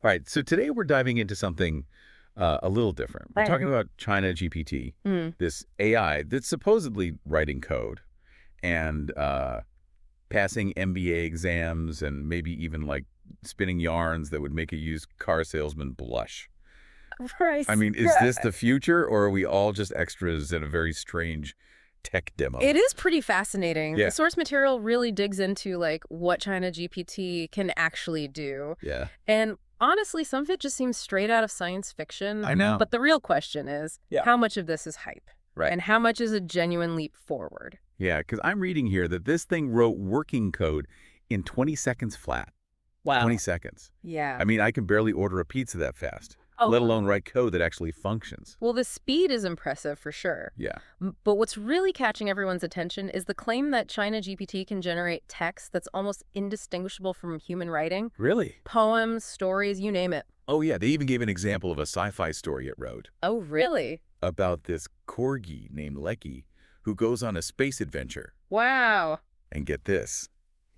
All right, so today we're diving into something a little different. We're talking about China GPT, Mm. this AI that's supposedly writing code and passing MBA exams and maybe even like spinning yarns that would make a used car salesman blush. Right. I mean, is this the future, or are we all just extras in a very strange tech demo? It is pretty fascinating. Yeah. The source material really digs into like what China GPT can actually do. Yeah. And honestly, some of it just seems straight out of science fiction. I know. But the real question is, Yeah. how much of this is hype? Right. And how much is a genuine leap forward? Yeah, because I'm reading here that this thing wrote working code in 20 seconds flat. Wow. 20 seconds. Yeah. I mean, I can barely order a pizza that fast, Oh. let alone write code that actually functions. Well, the speed is impressive for sure. Yeah. But what's really catching everyone's attention is the claim that China GPT can generate text that's almost indistinguishable from human writing. Really? Poems, stories, you name it. Oh, yeah. They even gave an example of a sci-fi story it wrote Oh, really? about this corgi named Lecky who goes on a space adventure. Wow. And get this,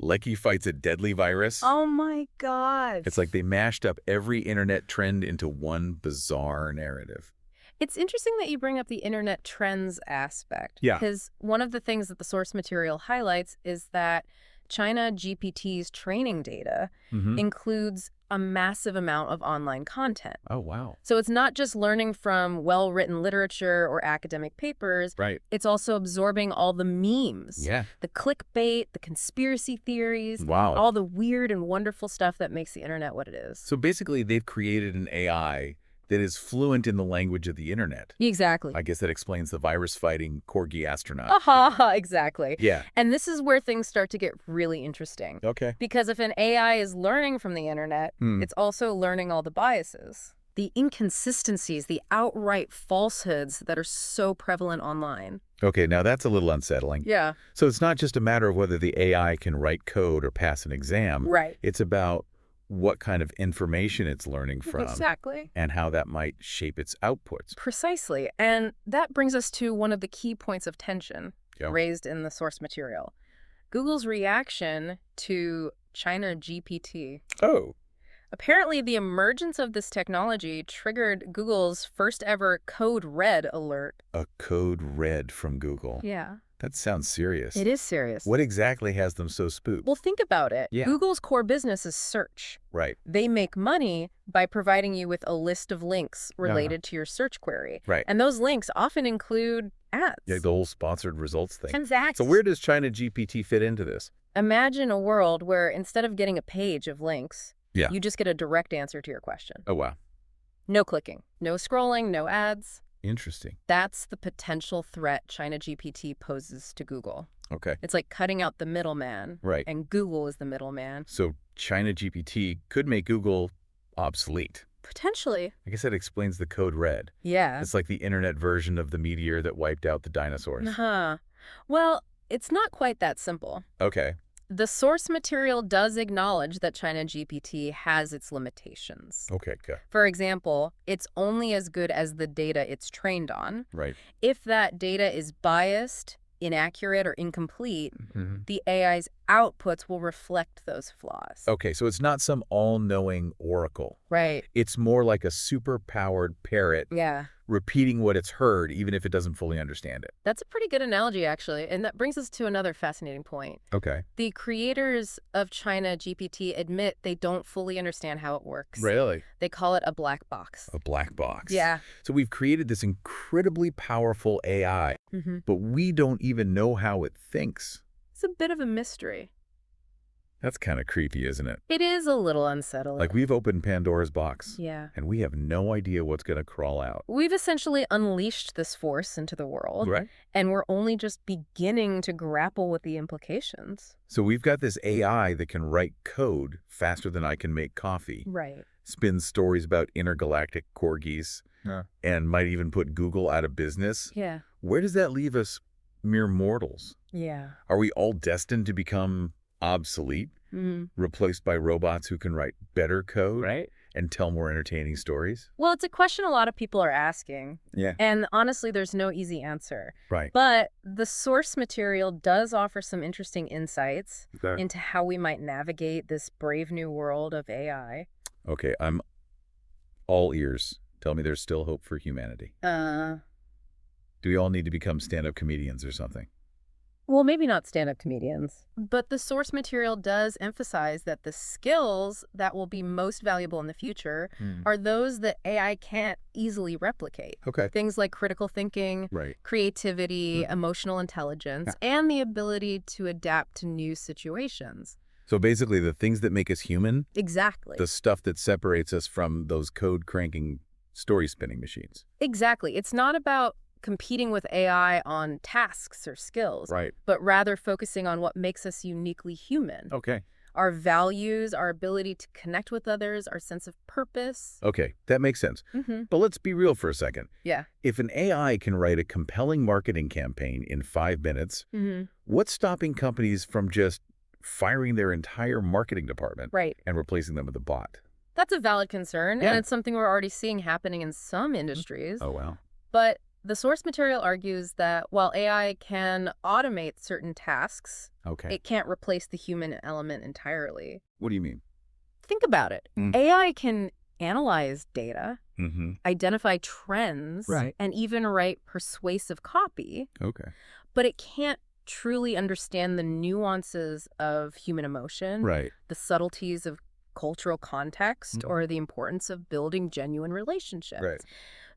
Lecky fights a deadly virus. Oh my God. It's like they mashed up every internet trend into one bizarre narrative. It's interesting that you bring up the internet trends aspect. Yeah. Because one of the things that the source material highlights is that China GPT's training data includes a massive amount of online content. Oh, wow. So it's not just learning from well-written literature or academic papers. Right. It's also absorbing all the memes, Yeah. the clickbait, the conspiracy theories, Wow. all the weird and wonderful stuff that makes the internet what it is. So basically, they've created an AI that is fluent in the language of the internet. Exactly. I guess that explains the virus-fighting corgi astronaut. Aha, exactly. Yeah. And this is where things start to get really interesting. Okay. Because if an AI is learning from the internet, it's also learning all the biases, the inconsistencies, the outright falsehoods that are so prevalent online. Okay, now that's a little unsettling. Yeah. So it's not just a matter of whether the AI can write code or pass an exam. Right. It's about what kind of information it's learning from. Exactly. And how that might shape its outputs. Precisely. And that brings us to one of the key points of tension raised in the source material. Google's reaction to China GPT. Oh. Apparently, the emergence of this technology triggered Google's first ever code red alert. A code red from Google. Yeah. That sounds serious. It is serious. What exactly has them so spooked? Well, think about it. Yeah. Google's core business is search. Right. They make money by providing you with a list of links related to your search query. Right. And those links often include ads. Yeah, the whole sponsored results thing. Exactly. So where does China GPT fit into this? Imagine a world where instead of getting a page of links, Yeah. you just get a direct answer to your question. Oh, wow. No clicking, no scrolling, no ads. Interesting. That's the potential threat China GPT poses to Google. Okay. It's like cutting out the middleman. Right. And Google is the middleman. So China GPT could make Google obsolete. Potentially. I guess that explains the code red. Yeah. It's like the internet version of the meteor that wiped out the dinosaurs. Uh-huh. Well, it's not quite that simple. Okay. The source material does acknowledge that China GPT has its limitations. Okay, good. For example, it's only as good as the data it's trained on. Right. If that data is biased, inaccurate, or incomplete, the AI's outputs will reflect those flaws. Okay, so it's not some all-knowing oracle. Right. It's more like a super-powered parrot Yeah. repeating what it's heard, even if it doesn't fully understand it. That's a pretty good analogy, actually. And that brings us to another fascinating point. Okay. The creators of China GPT admit they don't fully understand how it works. Really? They call it a black box. A black box. Yeah. So we've created this incredibly powerful AI, but we don't even know how it thinks. It's a bit of a mystery. That's kind of creepy, isn't it? It is a little unsettling. Like we've opened Pandora's box. Yeah. And we have no idea what's going to crawl out. We've essentially unleashed this force into the world. Right. And we're only just beginning to grapple with the implications. So we've got this AI that can write code faster than I can make coffee. Right. Spins stories about intergalactic corgis. And might even put Google out of business. Yeah. Where does that leave us mere mortals? Yeah. Are we all destined to become obsolete, replaced by robots who can write better code and tell more entertaining stories? Well, it's a question a lot of people are asking. Yeah. And honestly, there's no easy answer. Right. But the source material does offer some interesting insights into how we might navigate this brave new world of AI. Okay, I'm All ears. Tell me there's still hope for humanity. Do we all need to become stand-up comedians or something? Well, maybe not stand-up comedians, but the source material does emphasize that the skills that will be most valuable in the future are those that AI can't easily replicate. Okay. Things like critical thinking, Right. creativity, emotional intelligence, and the ability to adapt to new situations. So basically the things that make us human, Exactly. the stuff that separates us from those code-cranking, story-spinning machines. Exactly. It's not about competing with AI on tasks or skills, Right. but rather focusing on what makes us uniquely human. Okay. Our values, our ability to connect with others, our sense of purpose. Okay, that makes sense. Mm-hmm. But let's be real for a second. Yeah. If an AI can write a compelling marketing campaign in 5 minutes, Mm-hmm. what's stopping companies from just firing their entire marketing department Right. and replacing them with a bot? That's a valid concern, Yeah. and it's something we're already seeing happening in some industries. Oh, wow. But the source material argues that while AI can automate certain tasks, Okay. it can't replace the human element entirely. What do you mean? Think about it. AI can analyze data, Mm-hmm. identify trends, Right. and even write persuasive copy, Okay. but it can't truly understand the nuances of human emotion, Right. the subtleties of cultural context, or the importance of building genuine relationships. Right.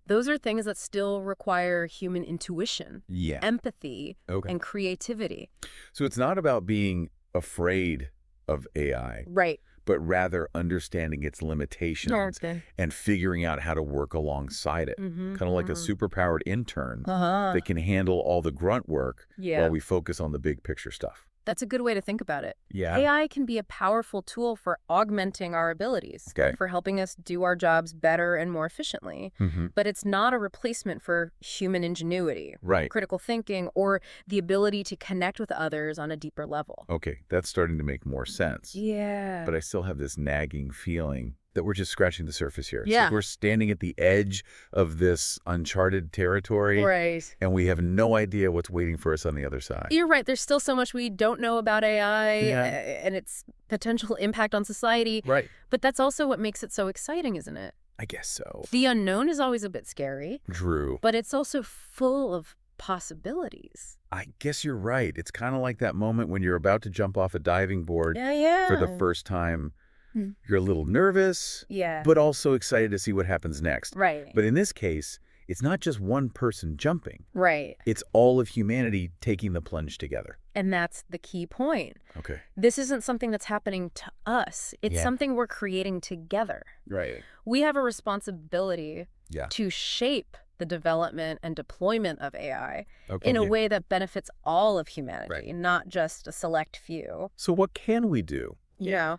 Those are things that still require human intuition, Yeah. empathy, Okay. and creativity. So it's not about being afraid of AI, Right. but rather understanding its limitations and figuring out how to work alongside it. Mm-hmm. Kind of like a superpowered intern Uh-huh. that can handle all the grunt work Yeah. while we focus on the big picture stuff. That's a good way to think about it. Yeah. AI can be a powerful tool for augmenting our abilities, Okay. for helping us do our jobs better and more efficiently. Mm-hmm. But it's not a replacement for human ingenuity, Right. critical thinking, or the ability to connect with others on a deeper level. Okay, that's starting to make more sense. Yeah. But I still have this nagging feeling that we're just scratching the surface here. It's Yeah. like we're standing at the edge of this uncharted territory, Right. and we have no idea what's waiting for us on the other side. You're right. There's still so much we don't know about AI Yeah. and its potential impact on society. Right. But that's also what makes it so exciting, isn't it? I guess so. The unknown is always a bit scary, Drew, but it's also full of possibilities. I guess you're right. It's kind of like that moment when you're about to jump off a diving board Yeah. for the first time. Hmm. You're a little nervous, Yeah. but also excited to see what happens next. Right. But in this case, it's not just one person jumping. Right. It's all of humanity taking the plunge together. And that's the key point. Okay. This isn't something that's happening to us. It's Yeah. something we're creating together. Right. We have a responsibility Yeah. to shape the development and deployment of AI Okay. in a way that benefits all of humanity, Right. not just a select few. So what can we do? You know,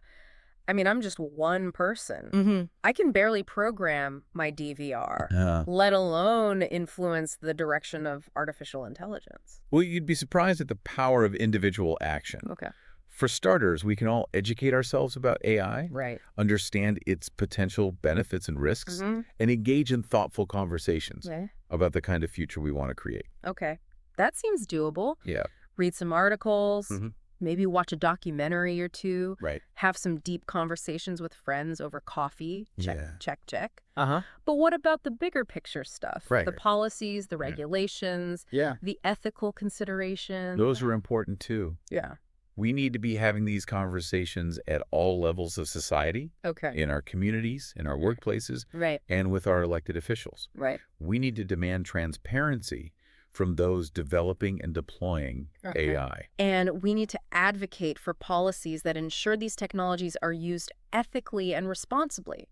I mean, I'm just one person. I can barely program my DVR, let alone influence the direction of artificial intelligence. Well, you'd be surprised at the power of individual action. Okay. For starters, we can all educate ourselves about AI, Right. understand its potential benefits and risks, Mm-hmm. and engage in thoughtful conversations Okay. about the kind of future we want to create. Okay. That seems doable. Yeah. Read some articles, Mhm. maybe watch a documentary or two, Right. have some deep conversations with friends over coffee. Check, Yeah. check. Uh-huh. But what about the bigger picture stuff? Right. The policies, the regulations, Yeah. the ethical considerations. Those are important too. Yeah. We need to be having these conversations at all levels of society, Okay. in our communities, in our workplaces, Right. and with our elected officials. Right. We need to demand transparency from those developing and deploying Okay. AI. And we need to advocate for policies that ensure these technologies are used ethically and responsibly.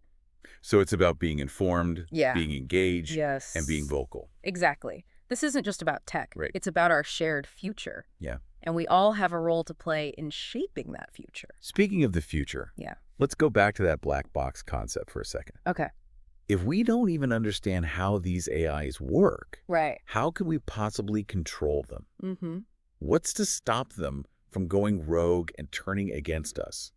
So it's about being informed, Yeah. being engaged, Yes. and being vocal. Exactly. This isn't just about tech. Right. It's about our shared future. Yeah. And we all have a role to play in shaping that future. Speaking of the future, Yeah. let's go back to that black box concept for a second. Okay. If we don't even understand how these AIs work, Right. how can we possibly control them? Mm-hmm. What's to stop them from going rogue and turning against us,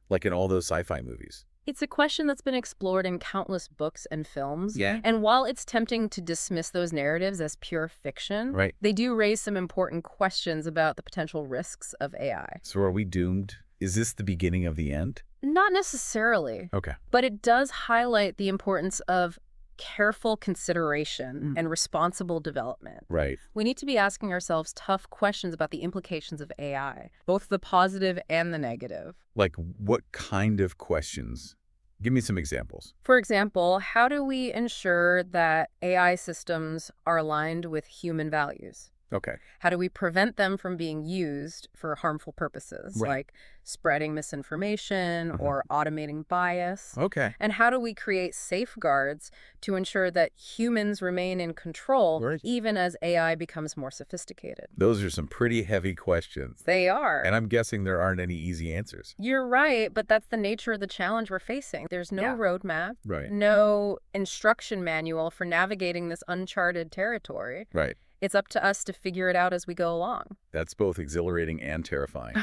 like in all those sci-fi movies? It's a question that's been explored in countless books and films. Yeah. And while it's tempting to dismiss those narratives as pure fiction, Right. they do raise some important questions about the potential risks of AI. So are we doomed? Is this the beginning of the end? Not necessarily, Okay. but it does highlight the importance of careful consideration and responsible development. Right. We need to be asking ourselves tough questions about the implications of AI, both the positive and the negative. Like, what kind of questions? Give me some examples. For example, how do we ensure that AI systems are aligned with human values? Okay. How do we prevent them from being used for harmful purposes, Right. like spreading misinformation or automating bias? Okay. And how do we create safeguards to ensure that humans remain in control Right. even as AI becomes more sophisticated? Those are some pretty heavy questions. They are. And I'm guessing there aren't any easy answers. You're right, but that's the nature of the challenge we're facing. There's no roadmap, Right. no instruction manual for navigating this uncharted territory. Right. It's up to us to figure it out as we go along. That's both exhilarating and terrifying.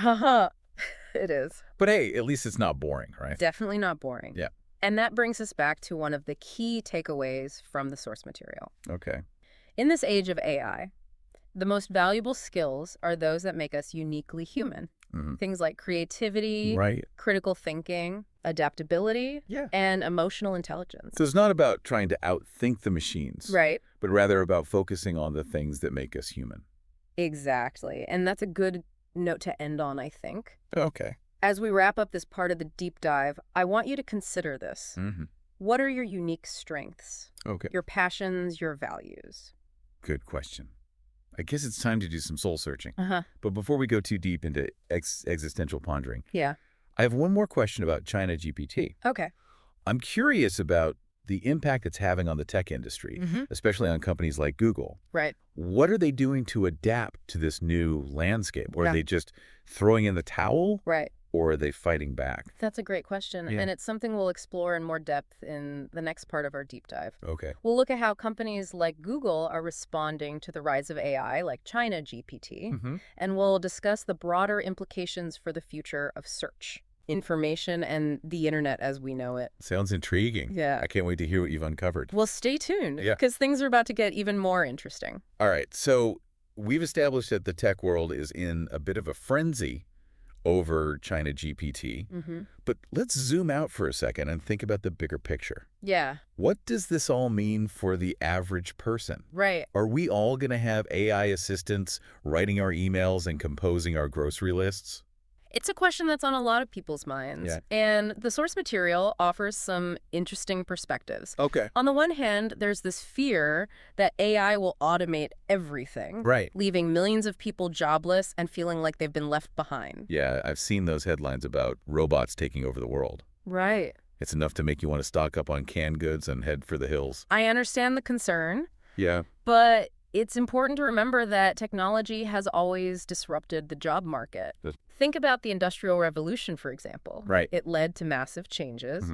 It is. But hey, at least it's not boring, right? Definitely not boring. Yeah. And that brings us back to one of the key takeaways from the source material. Okay. In this age of AI, the most valuable skills are those that make us uniquely human. Things like creativity, Right. critical thinking, adaptability, Yeah. and emotional intelligence. So it's not about trying to outthink the machines, Right. but rather about focusing on the things that make us human. Exactly. And that's a good note to end on, I think. Okay. As we wrap up this part of the deep dive, I want you to consider this. What are your unique strengths? Okay. Your passions, your values? Good question. I guess it's time to do some soul searching. Uh-huh. But before we go too deep into existential pondering, Yeah. I have one more question about China GPT. Okay. I'm curious about the impact it's having on the tech industry, especially on companies like Google. Right. What are they doing to adapt to this new landscape? Or are Yeah. they just throwing in the towel? Right. Or are they fighting back? That's a great question, Yeah. and it's something we'll explore in more depth in the next part of our deep dive. Okay. We'll look at how companies like Google are responding to the rise of AI, like China GPT, and we'll discuss the broader implications for the future of search, information, and the internet as we know it. Sounds intriguing. Yeah. I can't wait to hear what you've uncovered. Well, stay tuned, Yeah. because things are about to get even more interesting. All right. So we've established that the tech world is in a bit of a frenzy over China GPT. But let's zoom out for a second and think about the bigger picture. Yeah. What does this all mean for the average person? Right. Are we all going to have AI assistants writing our emails and composing our grocery lists? It's a question that's on a lot of people's minds. Yeah. And the source material offers some interesting perspectives. Okay. On the one hand, there's this fear that AI will automate everything, Right. leaving millions of people jobless and feeling like they've been left behind. Yeah, I've seen those headlines about robots taking over the world. Right. It's enough to make you want to stock up on canned goods and head for the hills. I understand the concern, Yeah. but it's important to remember that technology has always disrupted the job market. Think about the Industrial Revolution, for example. Right. It led to massive changes,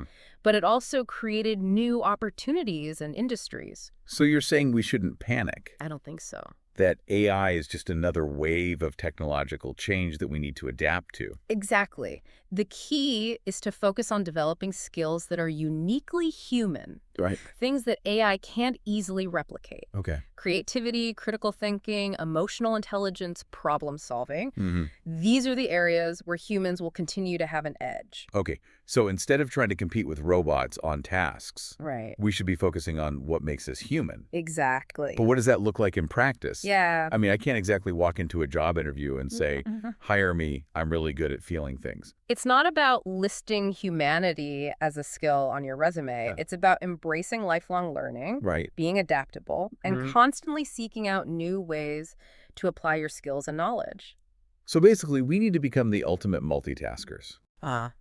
but it also created new opportunities and industries. So you're saying we shouldn't panic, I don't think so. that AI is just another wave of technological change that we need to adapt to. Exactly. The key is to focus on developing skills that are uniquely human, Right. things that AI can't easily replicate. Okay. Creativity, critical thinking, emotional intelligence, problem solving. These are the areas where humans will continue to have an edge. Okay. So instead of trying to compete with robots on tasks, Right. we should be focusing on what makes us human. Exactly. But what does that look like in practice? Yeah. I mean, I can't exactly walk into a job interview and say, hire me, I'm really good at feeling things. It's not about listing humanity as a skill on your resume. Yeah. It's about embracing lifelong learning, Right. being adaptable, and constantly seeking out new ways to apply your skills and knowledge. So basically, we need to become the ultimate multitaskers.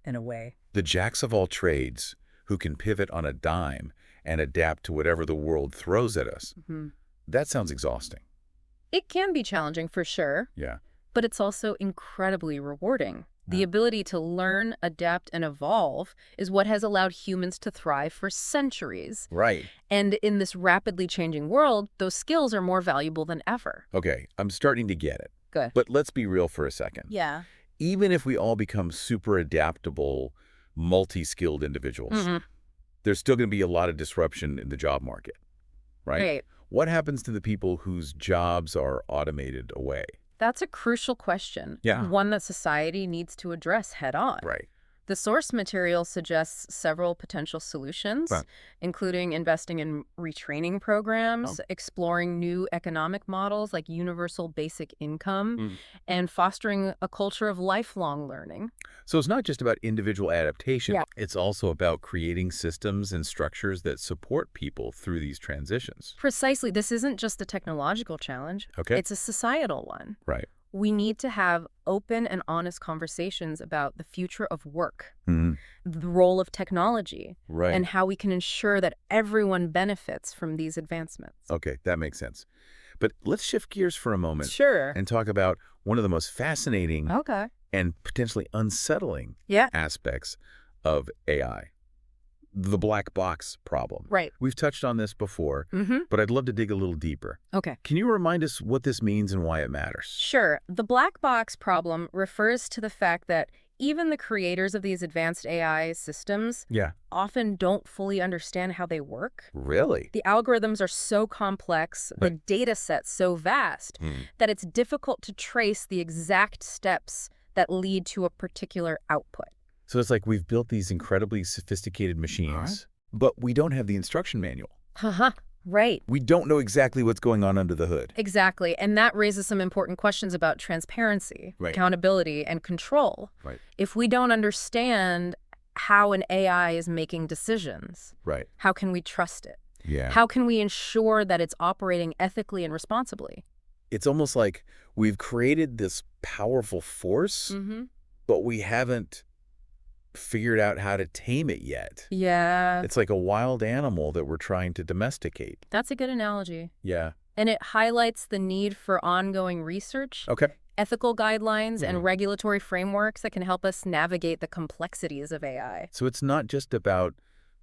In a way. The jacks of all trades who can pivot on a dime and adapt to whatever the world throws at us. That sounds exhausting. It can be challenging for sure, Yeah. but it's also incredibly rewarding. The ability to learn, adapt, and evolve is what has allowed humans to thrive for centuries. Right. And in this rapidly changing world, those skills are more valuable than ever. Okay, I'm starting to get it. Good. But let's be real for a second. Yeah. Even if we all become super adaptable, multi-skilled individuals, there's still going to be a lot of disruption in the job market, right? Right. What happens to the people whose jobs are automated away? That's a crucial question. Yeah. One that society needs to address head on. Right. The source material suggests several potential solutions, Right. including investing in retraining programs, Oh. exploring new economic models like universal basic income, Mm. and fostering a culture of lifelong learning. So it's not just about individual adaptation. Yeah. It's also about creating systems and structures that support people through these transitions. Precisely, this isn't just a technological challenge. Okay. It's a societal one. Right. We need to have open and honest conversations about the future of work, Mhm. the role of technology, Right. and how we can ensure that everyone benefits from these advancements. Okay, that makes sense. But let's shift gears for a moment Sure. and talk about one of the most fascinating Okay. and potentially unsettling Yeah. aspects of AI, the black box problem. Right. We've touched on this before, Mm-hmm. but I'd love to dig a little deeper. Okay. Can you remind us what this means and why it matters? Sure. The black box problem refers to the fact that even the creators of these advanced AI systems Yeah. often don't fully understand how they work. Really? The algorithms are so complex, the data set so vast, that it's difficult to trace the exact steps that lead to a particular output. So it's like we've built these incredibly sophisticated machines, but we don't have the instruction manual. Haha, right. We don't know exactly what's going on under the hood. Exactly. And that raises some important questions about transparency, Right. accountability, and control. Right. If we don't understand how an AI is making decisions, Right. how can we trust it? Yeah. How can we ensure that it's operating ethically and responsibly? It's almost like we've created this powerful force, Mm-hmm. but we haven't figured out how to tame it yet. Yeah, It's like a wild animal that we're trying to domesticate. that's a good analogy. Yeah. And it highlights the need for ongoing research, Okay. ethical guidelines, Mhm. and regulatory frameworks that can help us navigate the complexities of AI. So it's not just about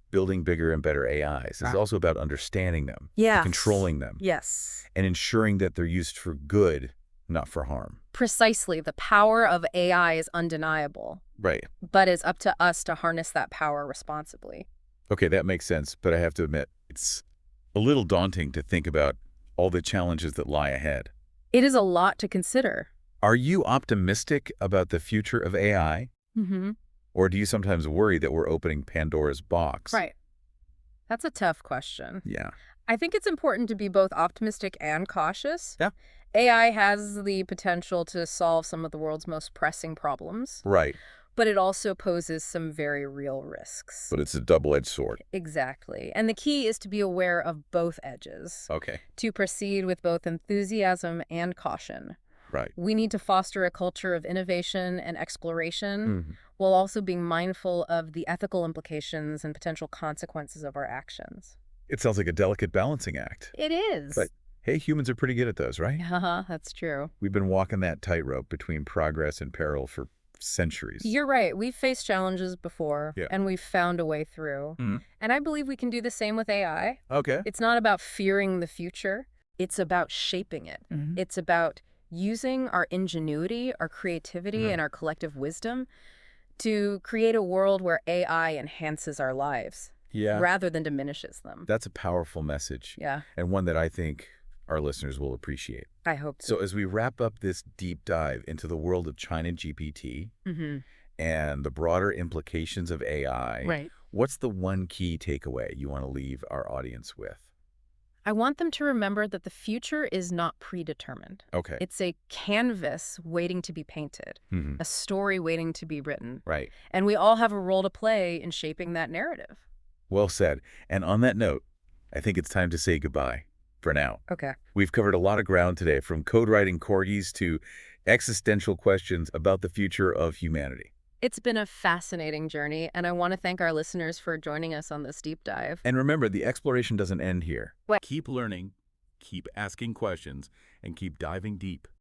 building bigger and better AIs. It's Right. also about understanding them, Yes. controlling them, Yes. and ensuring that they're used for good, not for harm. Precisely. The power of AI is undeniable, Right. but it's up to us to harness that power responsibly. Okay, that makes sense, but I have to admit, it's a little daunting to think about all the challenges that lie ahead. It is a lot to consider. Are you optimistic about the future of AI? Mm-hmm. Or do you sometimes worry that we're opening Pandora's box? Right. That's a tough question. Yeah. I think it's important to be both optimistic and cautious. Yeah. AI has the potential to solve some of the world's most pressing problems, Right. but it also poses some very real risks. But it's a double-edged sword. Exactly. And the key is to be aware of both edges, Okay. to proceed with both enthusiasm and caution. Right. We need to foster a culture of innovation and exploration, Mhm. while also being mindful of the ethical implications and potential consequences of our actions. It sounds like a delicate balancing act. It is. But hey, humans are pretty good at those, right? Uh-huh, that's true. We've been walking that tightrope between progress and peril for centuries. You're right. We've faced challenges before, Yeah. and we've found a way through. Mhm. And I believe we can do the same with AI. Okay. It's not about fearing the future. It's about shaping it. Mhm. It's about using our ingenuity, our creativity, Mhm. and our collective wisdom to create a world where AI enhances our lives Yeah. rather than diminishes them. That's a powerful message, Yeah, and one that I think our listeners will appreciate. I hope So as we wrap up this deep dive into the world of China GPT Mm-hmm. and the broader implications of AI, Right. what's the one key takeaway you want to leave our audience with? I want them to remember that the future is not predetermined. Okay. It's a canvas waiting to be painted, Mhm. a story waiting to be written. Right. And we all have a role to play in shaping that narrative. Well said. And on that note, I think it's time to say goodbye for now. Okay. We've covered a lot of ground today, from code writing corgis to existential questions about the future of humanity. It's been a fascinating journey, and I want to thank our listeners for joining us on this deep dive. And remember, the exploration doesn't end here. What? Keep learning, keep asking questions, and keep diving deep.